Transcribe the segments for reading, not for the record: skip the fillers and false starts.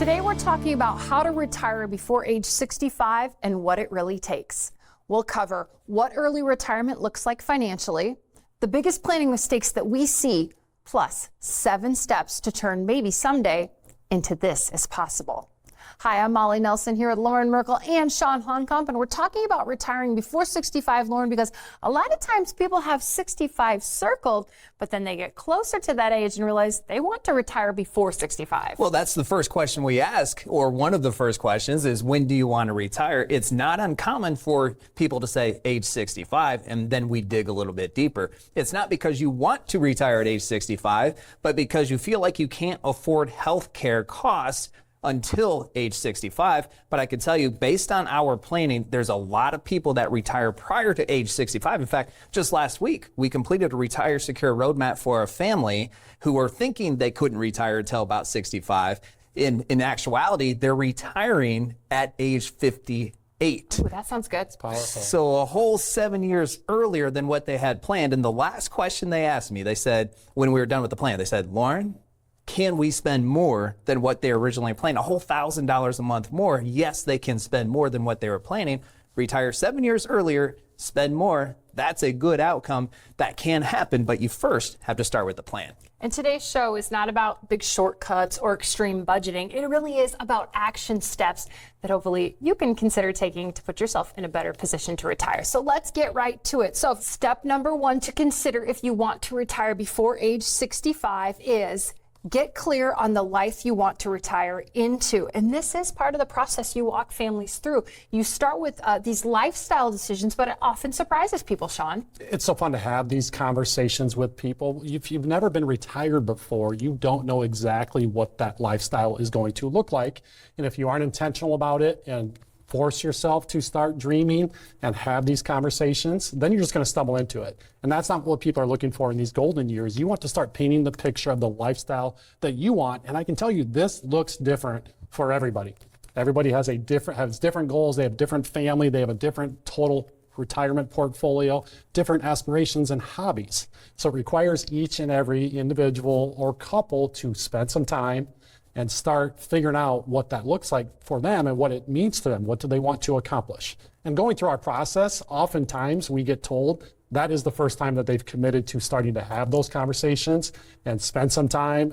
Today we're talking about how to retire before age 65 and what it really takes. We'll cover what early retirement looks like financially, the biggest planning mistakes that we see, plus 7 steps to turn maybe someday into this is possible. Hi, I'm Molly Nelson here with Lauren Merkel and Sean Honkamp, and we're talking about retiring before 65, Lauren, because a lot of times people have 65 circled, but then they get closer to that age and realize they want to retire before 65. Well, that's the first question we ask, or one of the first questions is, when do you want to retire? It's not uncommon for people to say age 65, and then we dig a little bit deeper. It's not because you want to retire at age 65, but because you feel like you can't afford health care costs until age 65. But I can tell you, based on our planning, there's a lot of people that retire prior to age 65. In fact, just last week, we completed a Retire Secure roadmap for a family who were thinking they couldn't retire until about 65. In actuality, they're retiring at age 58. Ooh, that sounds good. It's powerful. So a whole 7 years earlier than what they had planned. And the last question they asked me, they said, when we were done with the plan, they said, Lauren, can we spend more than what they originally planned? A whole $1,000 a month more. Yes, they can spend more than what they were planning. Retire 7 years earlier, spend more. That's a good outcome. That can happen, but you first have to start with the plan. And today's show is not about big shortcuts or extreme budgeting. It really is about action steps that hopefully you can consider taking to put yourself in a better position to retire. So let's get right to it. So step number 1 to consider if you want to retire before age 65 is get clear on the life you want to retire into. And this is part of the process you walk families through. You start with these lifestyle decisions, but it often surprises people, Sean. It's so fun to have these conversations with people. If you've never been retired before, you don't know exactly what that lifestyle is going to look like. And if you aren't intentional about it and force yourself to start dreaming and have these conversations, then you're just going to stumble into it. And that's not what people are looking for in these golden years. You want to start painting the picture of the lifestyle that you want. And I can tell you, this looks different for everybody. Everybody has different goals. They have different family. They have a different total retirement portfolio, different aspirations and hobbies. So it requires each and every individual or couple to spend some time and start figuring out what that looks like for them and what it means to them. What do they want to accomplish? And going through our process, oftentimes we get told that is the first time that they've committed to starting to have those conversations and spend some time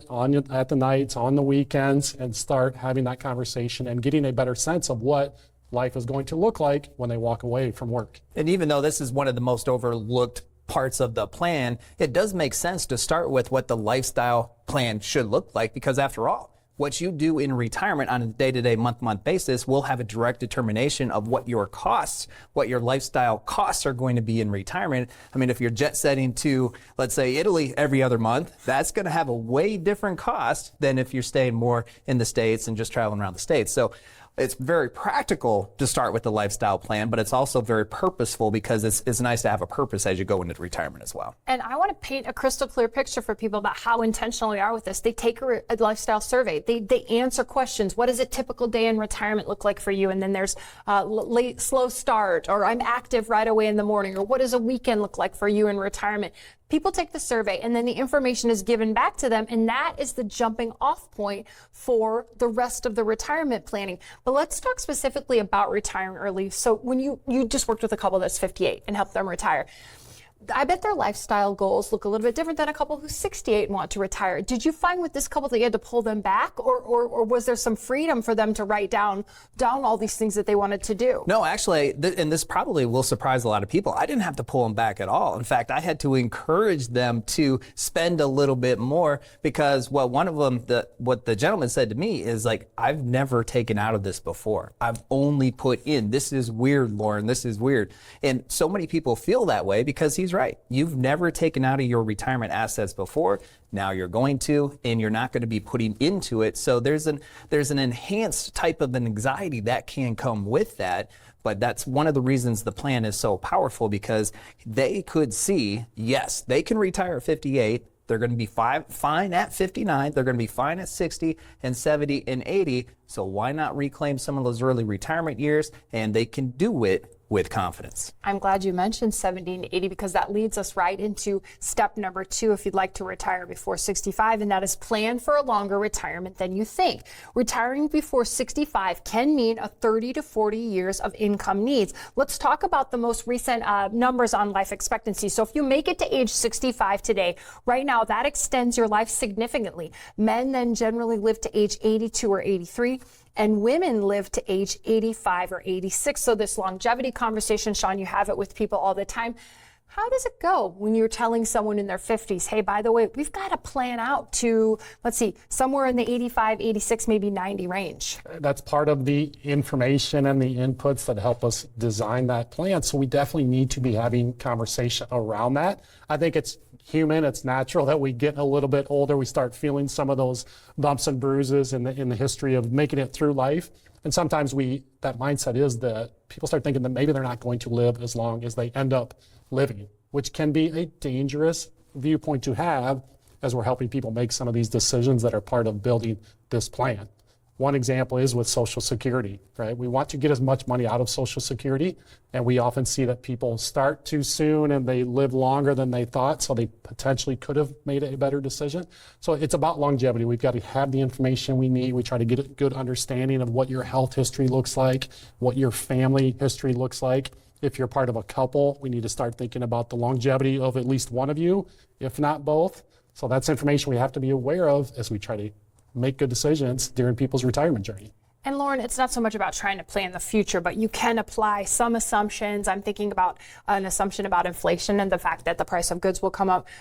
at the nights, on the weekends, and start having that conversation and getting a better sense of what life is going to look like when they walk away from work. And even though this is one of the most overlooked parts of the plan, it does make sense to start with what the lifestyle plan should look like, because after all, what you do in retirement on a day-to-day, month-to-month basis will have a direct determination of what your costs, what your lifestyle costs are going to be in retirement. I mean, if you're jet setting to, let's say, Italy every other month, that's going to have a way different cost than if you're staying more in the States and just traveling around the States. So it's very practical to start with the lifestyle plan, but it's also very purposeful because it's nice to have a purpose as you go into retirement as well. And I want to paint a crystal clear picture for people about how intentional we are with this. They take a lifestyle survey. They answer questions. What does a typical day in retirement look like for you? And then there's late, slow start, or I'm active right away in the morning, or what does a weekend look like for you in retirement? People take the survey and then the information is given back to them, and that is the jumping off point for the rest of the retirement planning. But let's talk specifically about retiring early. So when you just worked with a couple that's 58 and helped them retire, I bet their lifestyle goals look a little bit different than a couple who's 68 and want to retire. Did you find with this couple that you had to pull them back, or was there some freedom for them to write down all these things that they wanted to do? No, actually, and this probably will surprise a lot of people, I didn't have to pull them back at all. In fact, I had to encourage them to spend a little bit more because, well, one of them, what the gentleman said to me is like, I've never taken out of this before. I've only put in. This is weird, Lauren. This is weird. And so many people feel that way because he's right. You've never taken out of your retirement assets before. Now you're going to, and you're not going to be putting into it. So there's an enhanced type of an anxiety that can come with that. But that's one of the reasons the plan is so powerful, because they could see, yes, they can retire at 58. They're going to be fine at 59. They're going to be fine at 60 and 70 and 80. So why not reclaim some of those early retirement years? And they can do it with confidence. I'm glad you mentioned 70 and 80 because that leads us right into step number 2 if you'd like to retire before 65, and that is plan for a longer retirement than you think. Retiring before 65 can mean a 30 to 40 years of income needs. Let's talk about the most recent numbers on life expectancy. So if you make it to age 65 today, right now that extends your life significantly. Men then generally live to age 82 or 83. And women live to age 85 or 86. So this longevity conversation, Sean, you have it with people all the time. How does it go when you're telling someone in their 50s, hey, by the way, we've got to plan out to, let's see, somewhere in the 85, 86, maybe 90 range? That's part of the information and the inputs that help us design that plan. So we definitely need to be having conversation around that. I think it's human, it's natural that we get a little bit older, we start feeling some of those bumps and bruises in the history of making it through life. And sometimes that mindset is that people start thinking that maybe they're not going to live as long as they end up living, which can be a dangerous viewpoint to have as we're helping people make some of these decisions that are part of building this plan. One example is with Social Security, right? We want to get as much money out of Social Security, and we often see that people start too soon and they live longer than they thought, so they potentially could have made a better decision. So it's about longevity. We've got to have the information we need. We try to get a good understanding of what your health history looks like, what your family history looks like. If you're part of a couple, we need to start thinking about the longevity of at least one of you, if not both. So that's information we have to be aware of as we try to make good decisions during people's retirement journey. And Lauren, it's not so much about trying to plan the future, but you can apply some assumptions. I'm thinking about an assumption about inflation and the fact that the price of goods will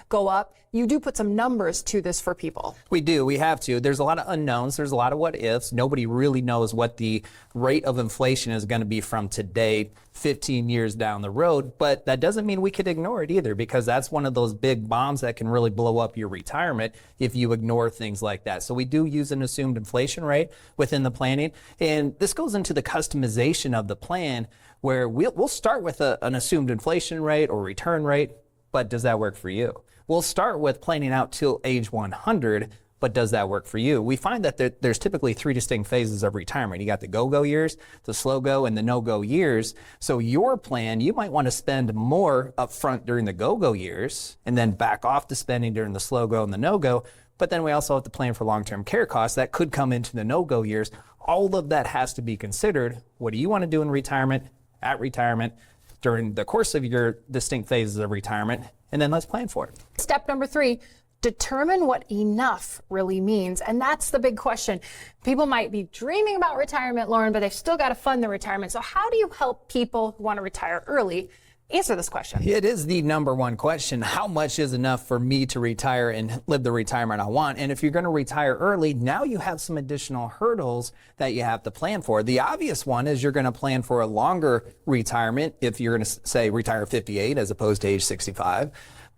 go up. You do put some numbers to this for people. We do. We have to. There's a lot of unknowns. There's a lot of what ifs. Nobody really knows what the rate of inflation is going to be from today, 15 years down the road. But that doesn't mean we could ignore it either, because that's one of those big bombs that can really blow up your retirement if you ignore things like that. So we do use an assumed inflation rate within the planning. And this goes into the customization of the plan, where we'll start with an assumed inflation rate or return rate. But does that work for you? We'll start with planning out till age 100, but does that work for you? We find that there's typically 3 distinct phases of retirement. You got the go-go years, the slow-go, and the no-go years. So your plan, you might want to spend more upfront during the go-go years and then back off the spending during the slow-go and the no-go. But then we also have to plan for long-term care costs that could come into the no-go years. All of that has to be considered. What do you want to do in retirement, at retirement, during the course of your distinct phases of retirement? And then let's plan for it. Step number 3, determine what enough really means. And that's the big question. People might be dreaming about retirement, Lauren, but they've still got to fund the retirement. So how do you help people who want to retire early answer this question? It is the number one question. How much is enough for me to retire and live the retirement I want? And if you're going to retire early, now you have some additional hurdles that you have to plan for. The obvious one is you're going to plan for a longer retirement if you're going to say retire at 58 as opposed to age 65.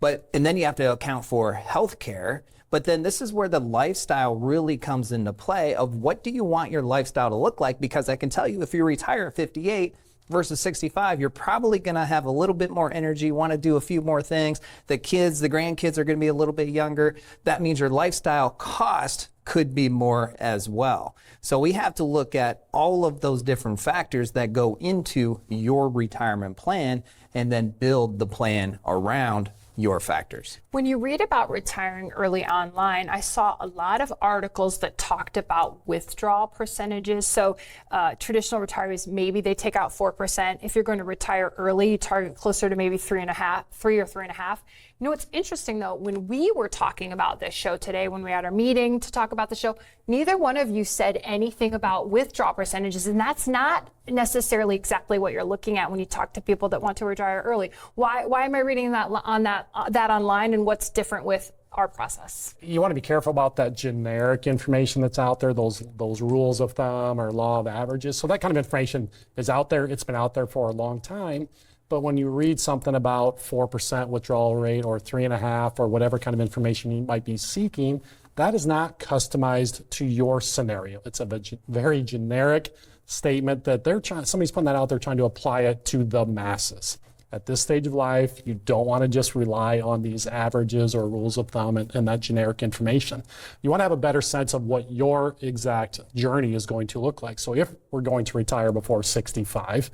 And then you have to account for health care. But then this is where the lifestyle really comes into play of what do you want your lifestyle to look like? Because I can tell you if you retire at 58, versus 65, you're probably going to have a little bit more energy, want to do a few more things. The grandkids are going to be a little bit younger. That means your lifestyle cost could be more as well. So we have to look at all of those different factors that go into your retirement plan and then build the plan around your factors. When you read about retiring early online, I saw a lot of articles that talked about withdrawal percentages. So traditional retirees, maybe they take out 4%. If you're going to retire early, you target closer to maybe 3 or 3.5. You know what's interesting though, when we were talking about this show today, when we had our meeting to talk about the show, neither one of you said anything about withdrawal percentages, and that's not necessarily exactly what you're looking at when you talk to people that want to retire early. Why am I reading that online, and what's different with our process? You want to be careful about that generic information that's out there, those rules of thumb or law of averages. So that kind of information is out there. It's been out there for a long time. But when you read something about 4% withdrawal rate or 3.5% or whatever kind of information you might be seeking, that is not customized to your scenario. It's a very generic statement that somebody's putting that out there trying to apply it to the masses. At this stage of life, you don't want to just rely on these averages or rules of thumb and that generic information. You want to have a better sense of what your exact journey is going to look like. So if we're going to retire before 65,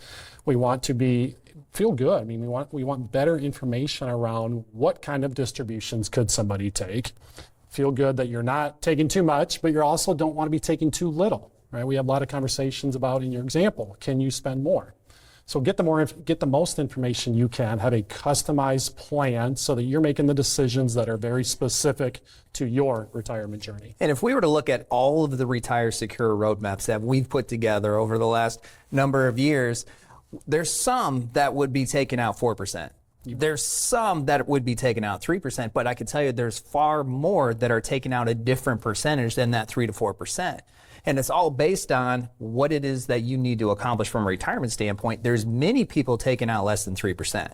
we want to feel good. I mean, we want better information around what kind of distributions could somebody take. Feel good that you're not taking too much, but you also don't want to be taking too little, right? We have a lot of conversations about, in your example, can you spend more? So get the most information you can, have a customized plan so that you're making the decisions that are very specific to your retirement journey. And if we were to look at all of the Retire Secure roadmaps that we've put together over the last number of years, there's some that would be taking out 4%. There's some that would be taking out 3%, but I can tell you there's far more that are taking out a different percentage than that 3 to 4%. And it's all based on what it is that you need to accomplish from a retirement standpoint. There's many people taking out less than 3%.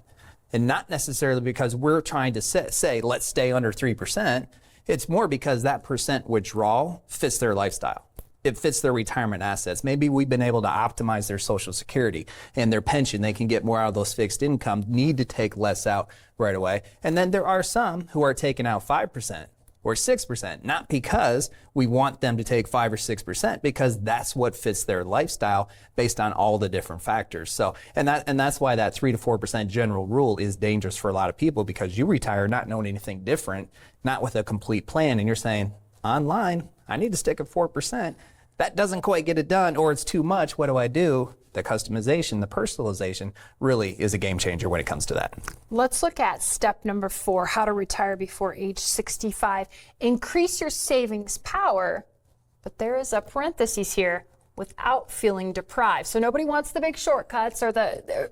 And not necessarily because we're trying to say, let's stay under 3%. It's more because that percent withdrawal fits their lifestyle. It fits their retirement assets. Maybe we've been able to optimize their Social Security and their pension. They can get more out of those fixed income, need to take less out right away. And then there are some who are taking out 5%. Or 6%, not because we want them to take 5 or 6%, because that's what fits their lifestyle based on all the different factors. So, and that's why that 3 to 4% general rule is dangerous for a lot of people, because you retire not knowing anything different, not with a complete plan, and you're saying, online, I need to stick at 4%. That doesn't quite get it done, or it's too much. What do I do? The customization, the personalization really is a game changer when it comes to that. Let's look at step number 4, how to retire before age 65. Increase your savings power, but there is a parenthesis here, without feeling deprived. So nobody wants the big shortcuts, or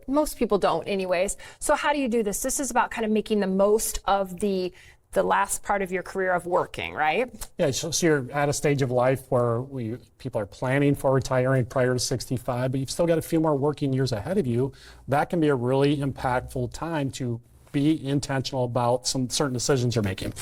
most people don't anyways. So how do you do this? This is about kind of making the most of the last part of your career of working, right? Yeah, so you're at a stage of life where people are planning for retiring prior to 65, but you've still got a few more working years ahead of you. That can be a really impactful time to be intentional about some certain decisions you're making.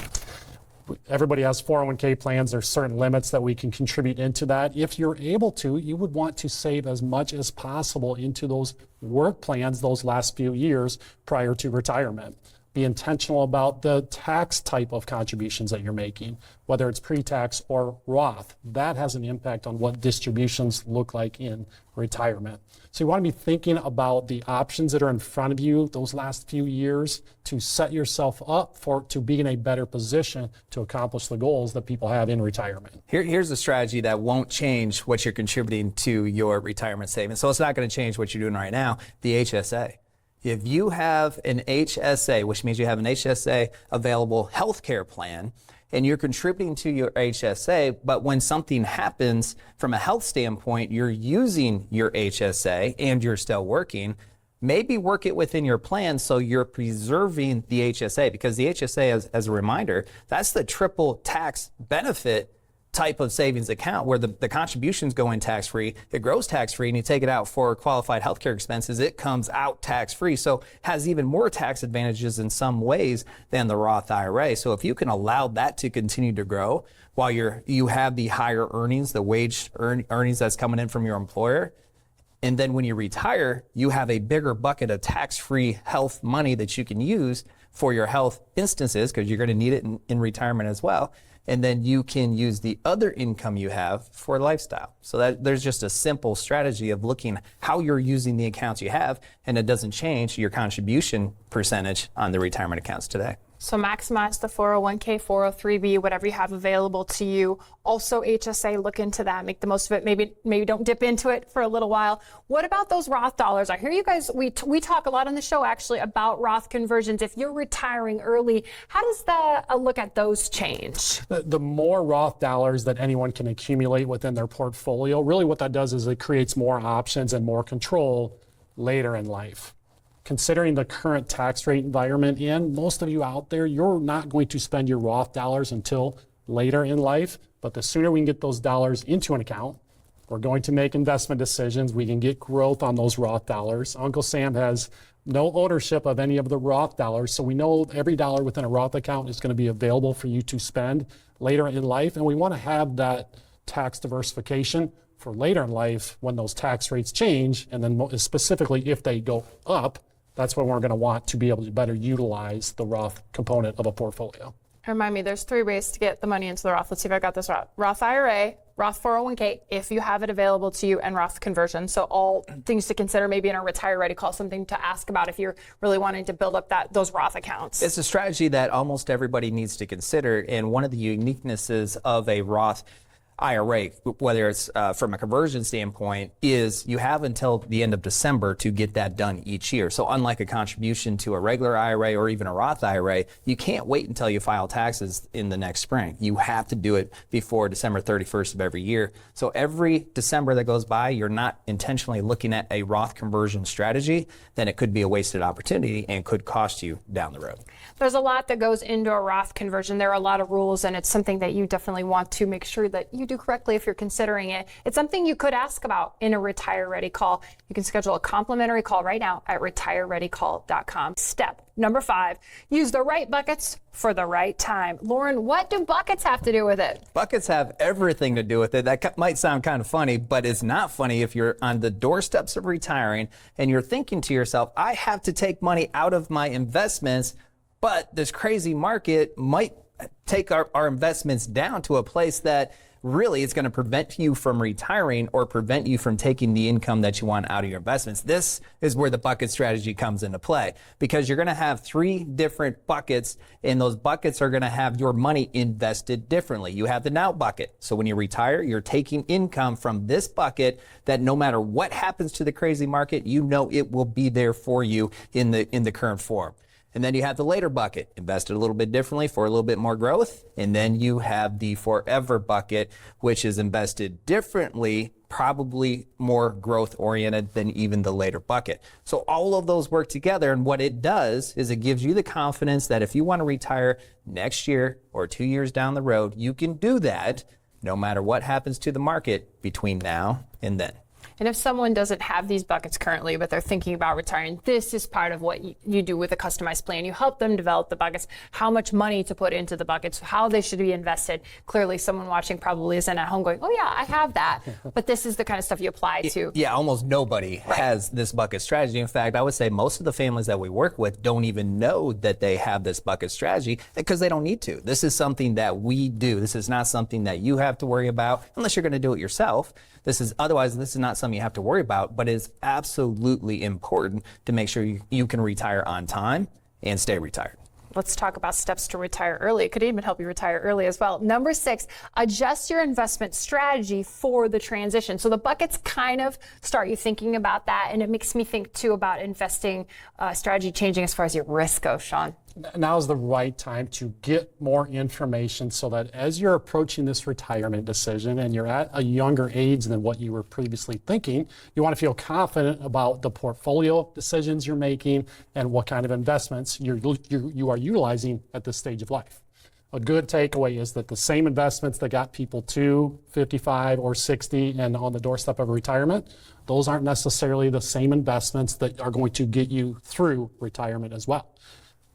Everybody has 401k plans. There's certain limits that we can contribute into that. If you're able to, you would want to save as much as possible into those work plans those last few years prior to retirement. Be intentional about the tax type of contributions that you're making, whether it's pre-tax or Roth. That has an impact on what distributions look like in retirement. So you want to be thinking about the options that are in front of you those last few years to set yourself up to be in a better position to accomplish the goals that people have in retirement. Here's a strategy that won't change what you're contributing to your retirement savings. So it's not going to change what you're doing right now, the HSA. If you have an HSA, which means you have an HSA available healthcare plan, and you're contributing to your HSA, but when something happens from a health standpoint, you're using your HSA and you're still working, maybe work it within your plan so you're preserving the HSA, because the HSA, as a reminder, that's the triple tax benefit type of savings account where the contributions go in tax-free, it grows tax-free, and you take it out for qualified healthcare expenses, it comes out tax-free. So has even more tax advantages in some ways than the Roth IRA. So if you can allow that to continue to grow while you have the higher earnings, the wage earnings that's coming in from your employer, and then when you retire, you have a bigger bucket of tax-free health money that you can use for your health instances, because you're going to need it in retirement as well. And then you can use the other income you have for lifestyle. So that there's just a simple strategy of looking how you're using the accounts you have, and it doesn't change your contribution percentage on the retirement accounts today. So maximize the 401k, 403b, whatever you have available to you. Also HSA, look into that, make the most of it. Maybe don't dip into it for a little while. What about those Roth dollars? I hear you guys, we talk a lot on the show actually about Roth conversions. If you're retiring early, how does a look at those change? The more Roth dollars that anyone can accumulate within their portfolio, really what that does is it creates more options and more control later in life. Considering the current tax rate environment, most of you out there, you're not going to spend your Roth dollars until later in life. But the sooner we can get those dollars into an account, we're going to make investment decisions. We can get growth on those Roth dollars. Uncle Sam has no ownership of any of the Roth dollars. So we know every dollar within a Roth account is going to be available for you to spend later in life. And we want to have that tax diversification for later in life when those tax rates change. And then specifically if they go up, That's when we're going to want to be able to better utilize the Roth component of a portfolio. Remind me, there's 3 ways to get the money into the Roth. Let's see if I got this right. Roth IRA, Roth 401k, if you have it available to you, and Roth conversion. So all things to consider maybe in a retire ready call, something to ask about if you're really wanting to build up those Roth accounts. It's a strategy that almost everybody needs to consider. And one of the uniquenesses of a Roth IRA, whether it's from a conversion standpoint, is you have until the end of December to get that done each year. So unlike a contribution to a regular IRA or even a Roth IRA, you can't wait until you file taxes in the next spring. You have to do it before December 31st of every year. So every December that goes by, you're not intentionally looking at a Roth conversion strategy, then it could be a wasted opportunity and could cost you down the road. There's a lot that goes into a Roth conversion. There are a lot of rules, and it's something that you definitely want to make sure that you do correctly if you're considering it. It's something you could ask about in a Retire Ready call. You can schedule a complimentary call right now at retirereadycall.com. Step number 5, use the right buckets for the right time. Lauren, what do buckets have to do with it? Buckets have everything to do with it. That might sound kind of funny, but it's not funny if you're on the doorsteps of retiring and you're thinking to yourself, I have to take money out of my investments, but this crazy market might take our investments down to a place that really it's going to prevent you from retiring or prevent you from taking the income that you want out of your investments. This is where the bucket strategy comes into play, because you're going to have 3 different buckets, and those buckets are going to have your money invested differently. You have the now bucket. So when you retire, you're taking income from this bucket that no matter what happens to the crazy market, you know it will be there for you in the current form. And then you have the later bucket, invested a little bit differently for a little bit more growth. And then you have the forever bucket, which is invested differently, probably more growth oriented than even the later bucket. So all of those work together. And what it does is it gives you the confidence that if you want to retire next year or 2 years down the road, you can do that no matter what happens to the market between now and then. And if someone doesn't have these buckets currently, but they're thinking about retiring, this is part of what you do with a customized plan. You help them develop the buckets, how much money to put into the buckets, how they should be invested. Clearly, someone watching probably isn't at home going, oh yeah, I have that. But this is the kind of stuff you apply to. Yeah, almost nobody has this bucket strategy. In fact, I would say most of the families that we work with don't even know that they have this bucket strategy because they don't need to. This is something that we do. This is not something that you have to worry about unless you're going to do it yourself. This is not something you have to worry about, but it's absolutely important to make sure you can retire on time and stay retired. Let's talk about steps to retire early. It could even help you retire early as well. Number 6, adjust your investment strategy for the transition. So the buckets kind of start you thinking about that, and it makes me think too about investing strategy changing as far as your risk goes, Sean. Now is the right time to get more information so that as you're approaching this retirement decision and you're at a younger age than what you were previously thinking, you want to feel confident about the portfolio decisions you're making and what kind of investments you are utilizing at this stage of life. A good takeaway is that the same investments that got people to 55 or 60 and on the doorstep of retirement, those aren't necessarily the same investments that are going to get you through retirement as well.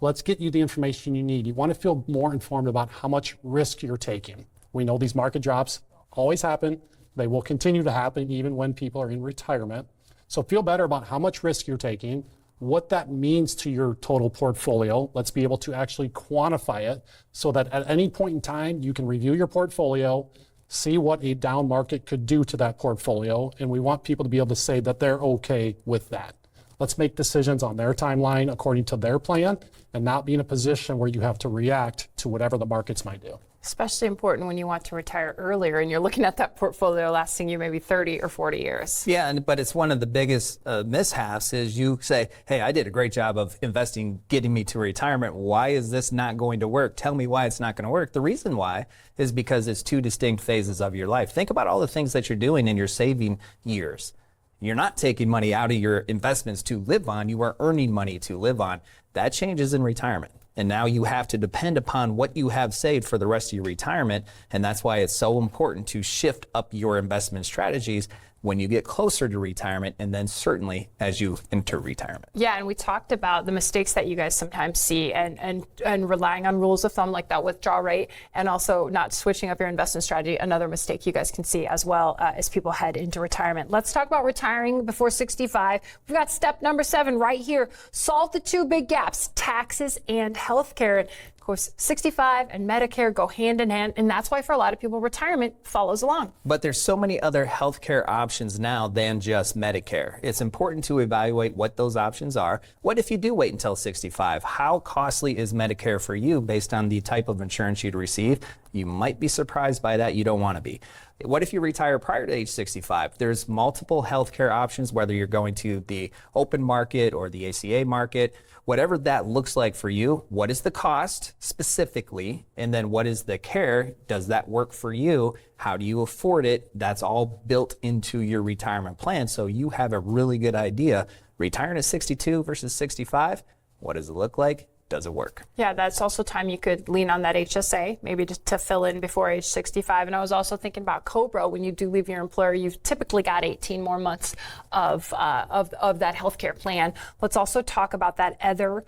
Let's get you the information you need. You want to feel more informed about how much risk you're taking. We know these market drops always happen. They will continue to happen even when people are in retirement. So feel better about how much risk you're taking, what that means to your total portfolio. Let's be able to actually quantify it so that at any point in time, you can review your portfolio, see what a down market could do to that portfolio. And we want people to be able to say that they're okay with that. Let's make decisions on their timeline according to their plan and not be in a position where you have to react to whatever the markets might do. Especially important when you want to retire earlier and you're looking at that portfolio lasting you maybe 30 or 40 years. Yeah, but it's one of the biggest mishaps is you say, hey, I did a great job of investing, getting me to retirement. Why is this not going to work? Tell me why it's not going to work. The reason why is because it's 2 distinct phases of your life. Think about all the things that you're doing in your saving years. You're not taking money out of your investments to live on. You are earning money to live on. That changes in retirement. And now you have to depend upon what you have saved for the rest of your retirement. And that's why it's so important to shift up your investment strategies when you get closer to retirement, and then certainly as you enter retirement. Yeah, and we talked about the mistakes that you guys sometimes see and relying on rules of thumb like that withdrawal rate, and also not switching up your investment strategy, another mistake you guys can see as well as people head into retirement. Let's talk about retiring before 65. We've got step number 7 right here. Solve the 2 big gaps, taxes and healthcare. Of course, 65 and Medicare go hand in hand, and that's why for a lot of people, retirement follows along. But there's so many other healthcare options now than just Medicare. It's important to evaluate what those options are. What if you do wait until 65? How costly is Medicare for you based on the type of insurance you'd receive? You might be surprised by that. You don't want to be. What if you retire prior to age 65? There's multiple healthcare options, whether you're going to the open market or the ACA market. Whatever that looks like for you, what is the cost specifically? And then what is the care? Does that work for you? How do you afford it? That's all built into your retirement plan. So you have a really good idea. Retiring at 62 versus 65, what does it look like? Does it work? Yeah, that's also time you could lean on that HSA, maybe to fill in before age 65. And I was also thinking about COBRA. When you do leave your employer, you've typically got 18 more months of that healthcare plan. Let's also talk about that other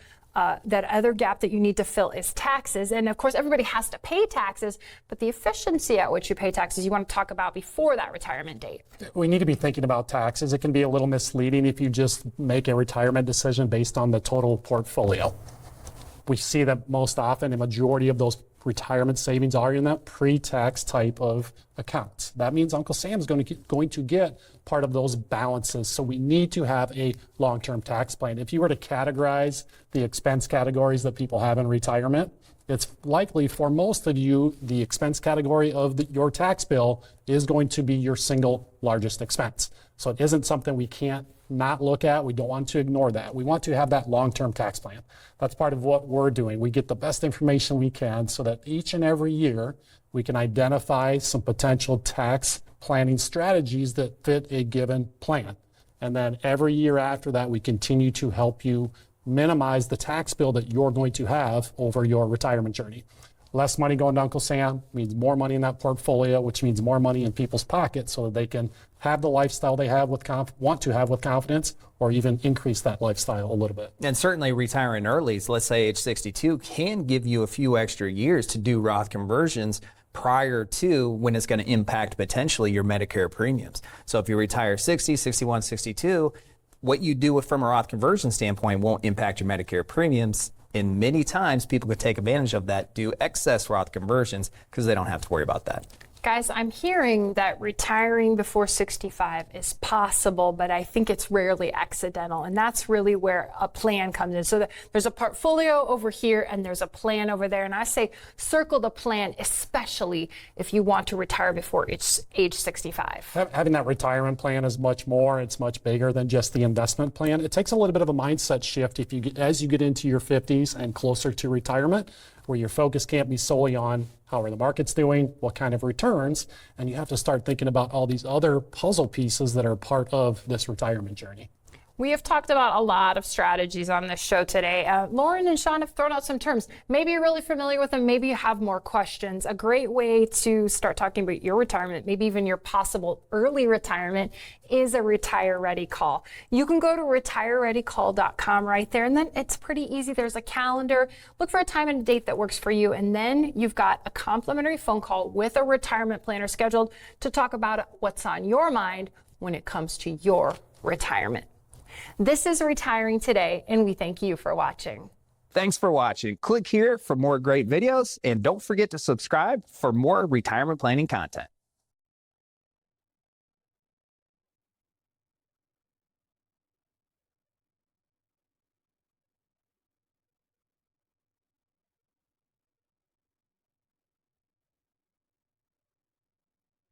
gap that you need to fill is taxes. And of course, everybody has to pay taxes, but the efficiency at which you pay taxes, you want to talk about before that retirement date. We need to be thinking about taxes. It can be a little misleading if you just make a retirement decision based on the total portfolio. We see that most often a majority of those retirement savings are in that pre-tax type of accounts. That means Uncle Sam is going to get part of those balances. So we need to have a long-term tax plan. If you were to categorize the expense categories that people have in retirement, it's likely for most of you, the expense category of your tax bill is going to be your single largest expense. So it isn't something we can't not look at. We don't want to ignore that. We want to have that long-term tax plan. That's part of what we're doing. We get the best information we can so that each and every year we can identify some potential tax planning strategies that fit a given plan. And then every year after that, we continue to help you minimize the tax bill that you're going to have over your retirement journey. Less money going to Uncle Sam means more money in that portfolio, which means more money in people's pockets so that they can have the lifestyle they have want to have with confidence, or even increase that lifestyle a little bit. And certainly retiring early, so let's say age 62, can give you a few extra years to do Roth conversions prior to when it's going to impact potentially your Medicare premiums. So if you retire 60, 61, 62, what you do from a Roth conversion standpoint won't impact your Medicare premiums. And many times people could take advantage of that, do excess Roth conversions because they don't have to worry about that. Guys, I'm hearing that retiring before 65 is possible, but I think it's rarely accidental. And that's really where a plan comes in. So there's a portfolio over here and there's a plan over there. And I say circle the plan, especially if you want to retire before age 65. Having that retirement plan is much more. It's much bigger than just the investment plan. It takes a little bit of a mindset shift as you get into your 50s and closer to retirement, where your focus can't be solely on how are the markets doing, what kind of returns, and you have to start thinking about all these other puzzle pieces that are part of this retirement journey. We have talked about a lot of strategies on this show today. Lauren and Sean have thrown out some terms. Maybe you're really familiar with them. Maybe you have more questions. A great way to start talking about your retirement, maybe even your possible early retirement, is a Retire Ready call. You can go to retirereadycall.com right there, and then it's pretty easy. There's a calendar. Look for a time and a date that works for you, and then you've got a complimentary phone call with a retirement planner scheduled to talk about what's on your mind when it comes to your retirement. This is Retiring Today, and we thank you for watching. Thanks for watching. Click here for more great videos, and don't forget to subscribe for more retirement planning content.